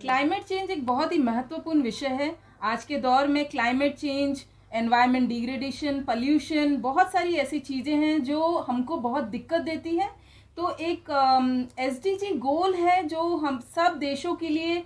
Climate change एक बहुत ही महत्वपूर्ण विषय है। आज के दौर में climate change, environment degradation, pollution, बहुत सारी ऐसी चीज़ें हैं जो हमको बहुत दिक्कत देती है। तो एक एसडीजी गोल है जो हम सब देशों के लिए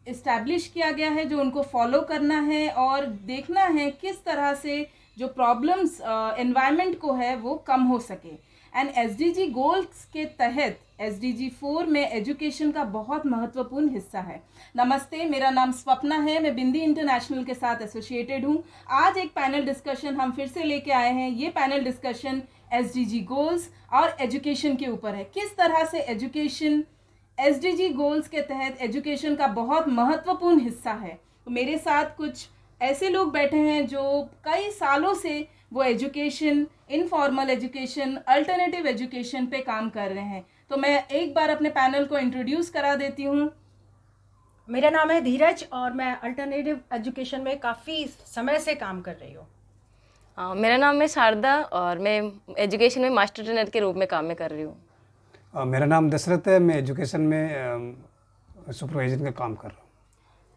इस्टेब्लिश किया गया है, जो उनको फॉलो करना है और देखना है किस तरह से जो प्रॉब्लम्स एनवायरनमेंट को है वो कम हो सके। एंड एसडीजी गोल्स के तहत एसडीजी 4 में एजुकेशन का बहुत महत्वपूर्ण हिस्सा है। नमस्ते, मेरा नाम स्वप्ना है, मैं बिंदी इंटरनेशनल के साथ एसोसिएटेड हूँ। आज एक पैनल डिस्कशन हम फिर से लेके आए हैं। ये पैनल डिस्कशन एसडीजी गोल्स और एजुकेशन के ऊपर है। किस तरह से एजुकेशन एसडीजी गोल्स के तहत एजुकेशन का बहुत महत्वपूर्ण हिस्सा है। तो मेरे साथ कुछ ऐसे लोग बैठे हैं जो कई सालों से वो education, informal education, alternative education पे काम कर रहे हैं। तो मैं एक बार अपने पैनल को इंट्रोड्यूस करा देती हूँ। मेरा नाम है धीरज और मैं अल्टरनेटिव एजुकेशन में काफ़ी समय से काम कर रही हूँ। मेरा नाम है शारदा और मैं एजुकेशन में मास्टर ट्रेनर के रूप में काम में कर रही हूँ। मेरा नाम दशरथ है, मैं एजुकेशन में सुपरवाइजर का काम कर रहा हूँ।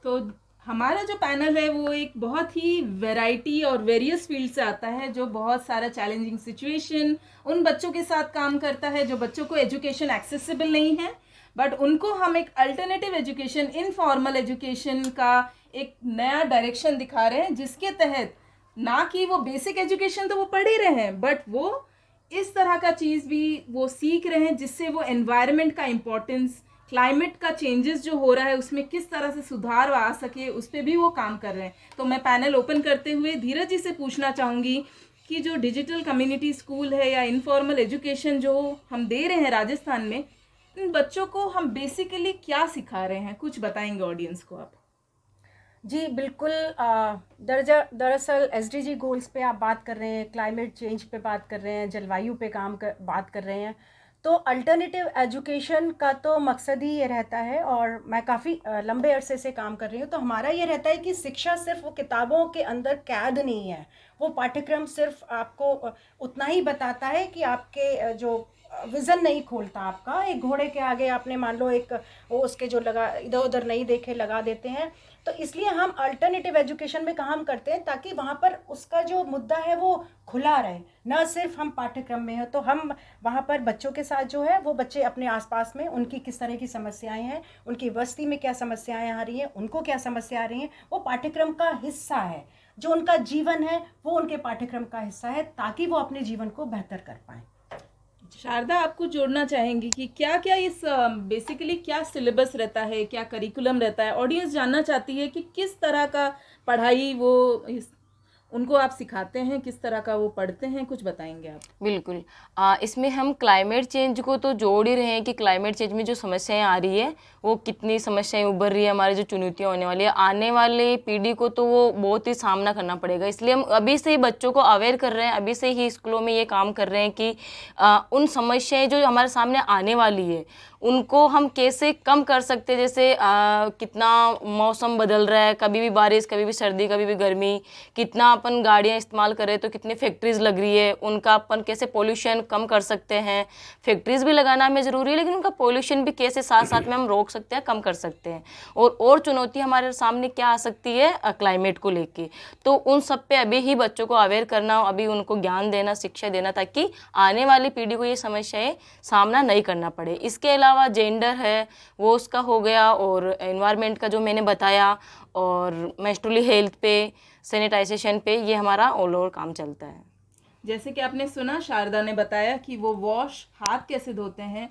तो हमारा जो पैनल है वो एक बहुत ही वैरायटी और वेरियस फील्ड से आता है, जो बहुत सारा चैलेंजिंग सिचुएशन उन बच्चों के साथ काम करता है जो बच्चों को एजुकेशन एक्सेसिबल नहीं है, बट उनको हम एक अल्टरनेटिव एजुकेशन, इनफॉर्मल एजुकेशन का एक नया डायरेक्शन दिखा रहे हैं, जिसके तहत ना कि वो बेसिक एजुकेशन तो वो पढ़ ही रहे हैं, बट वो इस तरह का चीज़ भी वो सीख रहे हैं जिससे वो एनवायरनमेंट का इम्पोर्टेंस, क्लाइमेट का चेंजेस जो हो रहा है उसमें किस तरह से सुधार आ सके, उस पर भी वो काम कर रहे हैं। तो मैं पैनल ओपन करते हुए धीरज जी से पूछना चाहूँगी कि जो डिजिटल कम्युनिटी स्कूल है या इनफॉर्मल एजुकेशन जो हम दे रहे हैं राजस्थान में, इन बच्चों को हम बेसिकली क्या सिखा रहे हैं, कुछ बताएंगे ऑडियंस को आप? जी बिल्कुल। दरअसल एसडीजी गोल्स पे आप बात कर रहे हैं, क्लाइमेट चेंज पे बात कर रहे हैं, जलवायु पे बात कर रहे हैं। तो अल्टरनेटिव एजुकेशन का तो मकसद ही ये रहता है, और मैं काफ़ी लंबे अरसे से काम कर रही हूँ। तो हमारा ये रहता है कि शिक्षा सिर्फ वो किताबों के अंदर कैद नहीं है। वो पाठ्यक्रम सिर्फ आपको उतना ही बताता है कि आपके जो विज़न नहीं खोलता आपका। एक घोड़े के आगे आपने मान लो एक वो उसके जो लगा इधर उधर नहीं देखे लगा देते हैं। तो इसलिए हम अल्टरनेटिव एजुकेशन में काम करते हैं ताकि वहाँ पर उसका जो मुद्दा है वो खुला रहे, ना सिर्फ हम पाठ्यक्रम में हो। तो हम वहाँ पर बच्चों के साथ जो है वो बच्चे अपने आसपास में उनकी किस तरह की समस्याएं हैं, उनकी बस्ती में क्या समस्याएं आ रही हैं, उनको क्या समस्या आ रही हैं, वो पाठ्यक्रम का हिस्सा है। जो उनका जीवन है वो उनके पाठ्यक्रम का हिस्सा है, ताकि वो अपने जीवन को बेहतर कर पाएँ। शारदा, आपको जोड़ना चाहेंगी कि क्या क्या इस बेसिकली क्या सिलेबस रहता है, क्या करिकुलम रहता है? ऑडियंस जानना चाहती है कि किस तरह का पढ़ाई वो उनको आप सिखाते हैं, किस तरह का वो पढ़ते हैं, कुछ बताएंगे आप? बिल्कुल। इसमें हम क्लाइमेट चेंज को तो जोड़ ही रहे हैं कि क्लाइमेट चेंज में जो समस्याएं आ रही है वो कितनी समस्याएं उभर रही है, हमारी जो चुनौतियां होने वाली है आने वाले पीढ़ी को, तो वो बहुत ही सामना करना पड़ेगा। इसलिए हम अभी से ही बच्चों को अवेयर कर रहे हैं, अभी से ही स्कूलों में ये काम कर रहे हैं कि उन समस्याएं जो हमारे सामने आने वाली है उनको हम कैसे कम कर सकते हैं। जैसे कितना मौसम बदल रहा है, कभी भी बारिश, कभी भी सर्दी, कभी भी गर्मी, कितना अपन गाड़ियां इस्तेमाल कर रहे हैं, तो कितनी फैक्ट्रीज लग रही है, उनका अपन कैसे पोल्यूशन कम कर सकते हैं। फैक्ट्रीज भी लगाना हमें ज़रूरी है, लेकिन उनका पोल्यूशन भी कैसे साथ साथ में हम रोक सकते हैं, कम कर सकते हैं। और चुनौती हमारे सामने क्या आ सकती है क्लाइमेट को लेके, तो उन सब पे अभी ही बच्चों को अवेयर करना, अभी उनको ज्ञान देना, शिक्षा देना, ताकि आने वाली पीढ़ी को ये समस्याएं सामना नहीं करना पड़े। इसके अलावा जेंडर है वो उसका हो गया, और एनवायरनमेंट का जो मैंने बताया, और मेंस्ट्रुअल हेल्थ पे, सैनिटाइजेशन पे, ये हमारा ऑल ओवर काम चलता है। जैसे कि आपने सुना, शारदा ने बताया कि वो वॉश, हाथ कैसे धोते हैं,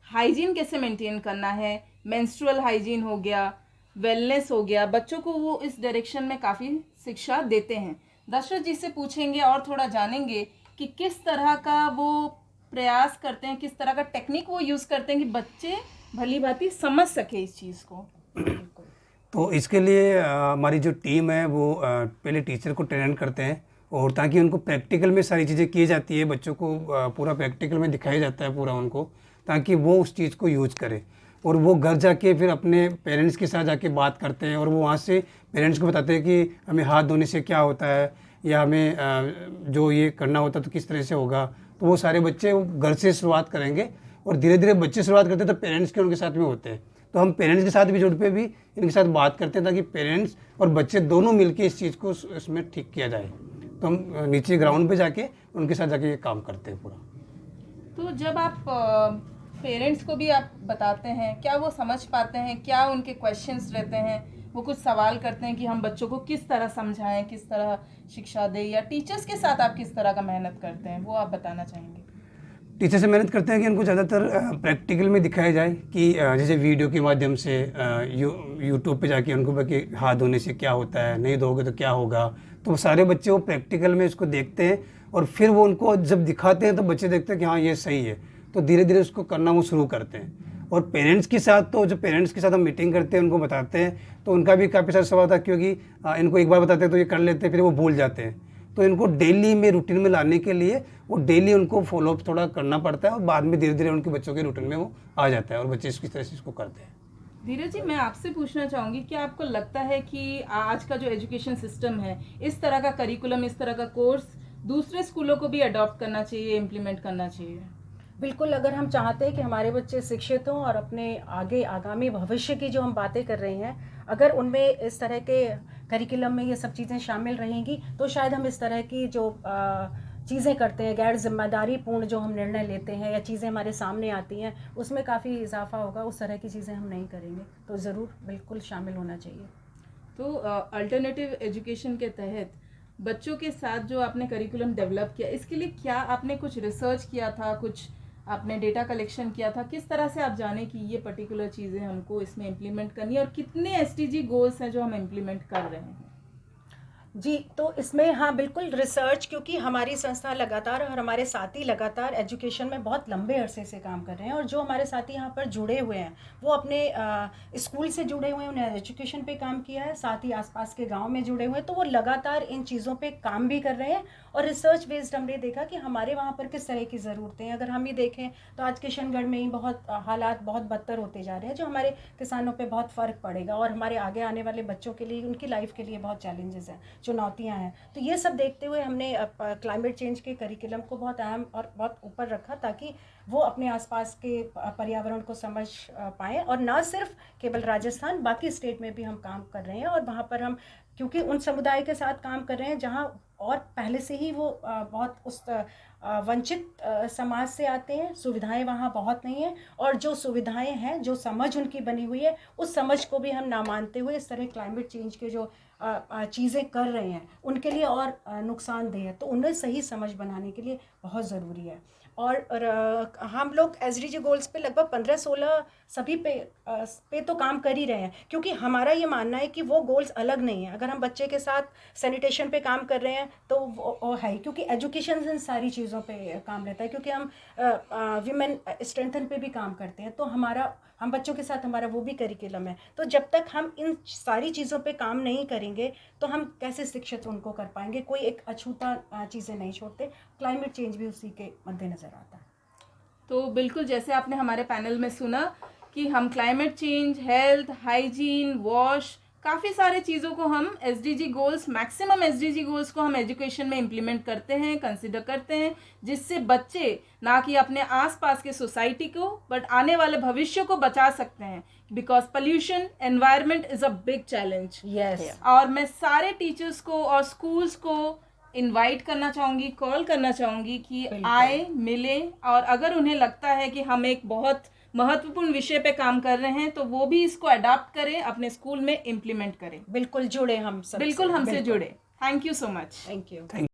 हाइजीन कैसे मेंटेन करना है, मेंस्ट्रुअल हाइजीन हो गया, वेलनेस हो गया, बच्चों को वो इस डायरेक्शन में काफ़ी शिक्षा देते हैं। दशरथ जी से पूछेंगे और थोड़ा जानेंगे कि किस तरह का वो प्रयास करते हैं, किस तरह का टेक्निक वो यूज़ करते हैं कि बच्चे भली भांति समझ सके इस चीज़ को। तो इसके लिए हमारी जो टीम है वो पहले टीचर को ट्रेन करते हैं, और ताकि उनको प्रैक्टिकल में सारी चीज़ें की जाती है, बच्चों को पूरा प्रैक्टिकल में दिखाया जाता है पूरा उनको, ताकि वो उस चीज़ को यूज करें। और वो घर जाके फिर अपने पेरेंट्स के साथ जाके बात करते हैं, और वो वहाँ से पेरेंट्स को बताते हैं कि हमें हाथ धोने से क्या होता है, या हमें जो ये करना होता है तो किस तरह से होगा। तो वो सारे बच्चे घर से शुरुआत करेंगे, और धीरे धीरे बच्चे शुरुआत करते हैं तो पेरेंट्स के उनके साथ में होते हैं। तो हम पेरेंट्स के साथ भी जुड़ पे भी इनके साथ बात करते हैं ताकि पेरेंट्स और बच्चे दोनों मिलकर इस चीज़ को इसमें ठीक किया जाए। तो हम नीचे ग्राउंड पे जाके उनके साथ जाके ये काम करते हैं पूरा। तो जब आप पेरेंट्स को भी आप बताते हैं, क्या वो समझ पाते हैं? क्या उनके क्वेश्चंस रहते हैं? वो कुछ सवाल करते हैं कि हम बच्चों को किस तरह समझाएं, किस तरह शिक्षा दें, या टीचर्स के साथ आप किस तरह का मेहनत करते हैं, वो आप बताना चाहेंगे? टीचर से मेहनत करते हैं कि उनको ज़्यादातर प्रैक्टिकल में दिखाया जाए कि जैसे वीडियो के माध्यम से यूट्यूब पे जाके उनको कि हाथ धोने से क्या होता है, नहीं धोगे तो क्या होगा। तो सारे बच्चे वो प्रैक्टिकल में इसको देखते हैं और फिर वो उनको जब दिखाते हैं तो बच्चे देखते हैं कि हाँ ये सही है, तो धीरे धीरे उसको करना वो शुरू करते हैं। और पेरेंट्स के साथ, तो जो पेरेंट्स के साथ हम मीटिंग करते हैं उनको बताते हैं, तो उनका भी काफ़ी सारा सवाल था क्योंकि इनको एक बार बताते हैं तो ये कर लेते हैं, फिर वो भूल जाते हैं। तो इनको डेली में रूटीन में लाने के लिए वो डेली उनको फॉलोअप थोड़ा करना पड़ता है और बाद में धीरे धीरे उनके बच्चों के रूटीन में वो आ जाता है और बच्चे इस तरह से इसको करते हैं। धीरज जी, मैं आपसे पूछना चाहूँगी, क्या आपको लगता है कि आज का जो एजुकेशन सिस्टम है, इस तरह का करिकुलम, इस तरह का कोर्स दूसरे स्कूलों को भी अडॉप्ट करना चाहिए, इम्प्लीमेंट करना चाहिए? बिल्कुल, अगर हम चाहते हैं कि हमारे बच्चे शिक्षित हों और अपने आगामी भविष्य की जो हम बातें कर रहे हैं, अगर उनमें इस तरह के करिकुलम में ये सब चीज़ें शामिल रहेंगी तो शायद हम इस तरह की जो चीज़ें करते हैं, गैर जिम्मेदारी पूर्ण जो हम निर्णय लेते हैं या चीज़ें हमारे सामने आती हैं, उसमें काफ़ी इजाफा होगा। उस तरह की चीज़ें हम नहीं करेंगे, तो ज़रूर बिल्कुल शामिल होना चाहिए। तो अल्टरनेटिव एजुकेशन के तहत बच्चों के साथ जो आपने करिकुलम डेवलप किया, इसके लिए क्या आपने कुछ रिसर्च किया था, कुछ आपने डेटा कलेक्शन किया था? किस तरह से आप जाने कि ये पर्टिकुलर चीज़ें हमको इसमें इम्प्लीमेंट करनी है, और कितने एसडीजी गोल्स हैं जो हम इम्प्लीमेंट कर रहे हैं? जी, तो इसमें हाँ बिल्कुल रिसर्च, क्योंकि हमारी संस्था लगातार और हमारे साथी लगातार एजुकेशन में बहुत लंबे अरसे से काम कर रहे हैं, और जो हमारे साथी यहाँ पर जुड़े हुए हैं वो अपने स्कूल से जुड़े हुए हैं, उन्हें एजुकेशन पे काम किया है, साथ ही आसपास के गांव में जुड़े हुए हैं, तो वो लगातार इन चीज़ों पे काम भी कर रहे हैं। और रिसर्च बेस्ड हमने देखा कि हमारे वहाँ पर किस तरह की ज़रूरतें हैं। अगर हम ही देखें तो आज किशनगढ़ में ही बहुत हालात बहुत बदतर होते जा रहे हैं, जो हमारे किसानों पे बहुत फ़र्क पड़ेगा और हमारे आगे आने वाले बच्चों के लिए, उनकी लाइफ के लिए बहुत चैलेंजेस हैं, चुनौतियाँ हैं। तो ये सब देखते हुए हमने क्लाइमेट चेंज के करिकुलम को बहुत अहम और बहुत ऊपर रखा, ताकि वो अपने आसपास के पर्यावरण को समझ पाएँ। और ना सिर्फ केवल राजस्थान, बाकी स्टेट में भी हम काम कर रहे हैं, और वहाँ पर हम क्योंकि उन समुदाय के साथ काम कर रहे हैं जहाँ और पहले से ही वो बहुत उस वंचित समाज से आते हैं, सुविधाएं वहाँ बहुत नहीं हैं, और जो सुविधाएं हैं, जो समझ उनकी बनी हुई है, उस समझ को भी हम ना मानते हुए इस तरह क्लाइमेट चेंज के जो चीज़ें कर रहे हैं उनके लिए और नुकसानदेह है। तो उन्हें सही समझ बनाने के लिए बहुत ज़रूरी है। और हम लोग एसडीजी गोल्स पे लगभग 15-16 सभी पे तो काम कर ही रहे हैं, क्योंकि हमारा ये मानना है कि वो गोल्स अलग नहीं है। अगर हम बच्चे के साथ सैनिटेशन पे काम कर रहे हैं तो वो है, क्योंकि एजुकेशन इन सारी चीज़ों पे काम रहता है, क्योंकि हम विमेन स्ट्रेंथन पे भी काम करते हैं, तो हम बच्चों के साथ हमारा वो भी करिकुलम है। तो जब तक हम इन सारी चीज़ों पे काम नहीं करेंगे तो हम कैसे शिक्षित उनको कर पाएंगे? कोई एक अछूता चीज़ें नहीं छोड़ते। क्लाइमेट चेंज भी उसी के मद्देनज़र आता है। तो बिल्कुल जैसे आपने हमारे पैनल में सुना कि हम climate change, health, hygiene, wash, काफ़ी सारे चीज़ों को हम SDG goals, maximum SDG goals को हम एजुकेशन में इम्प्लीमेंट करते हैं, कंसिडर करते हैं, जिससे बच्चे ना कि अपने आसपास के सोसाइटी को बट आने वाले भविष्य को बचा सकते हैं। Because pollution, environment is a big challenge. Yes. और मैं सारे टीचर्स को और स्कूल्स को इनवाइट करना चाहूँगी, कॉल करना चाहूँगी कि आए, मिले, और अगर उन्हें लगता है कि हम एक बहुत महत्वपूर्ण विषय पे काम कर रहे हैं तो वो भी इसको अडॉप्ट करें, अपने स्कूल में इम्प्लीमेंट करें। बिल्कुल जुड़े हम सब, बिल्कुल हमसे जुड़े। Thank you so much. Thank you.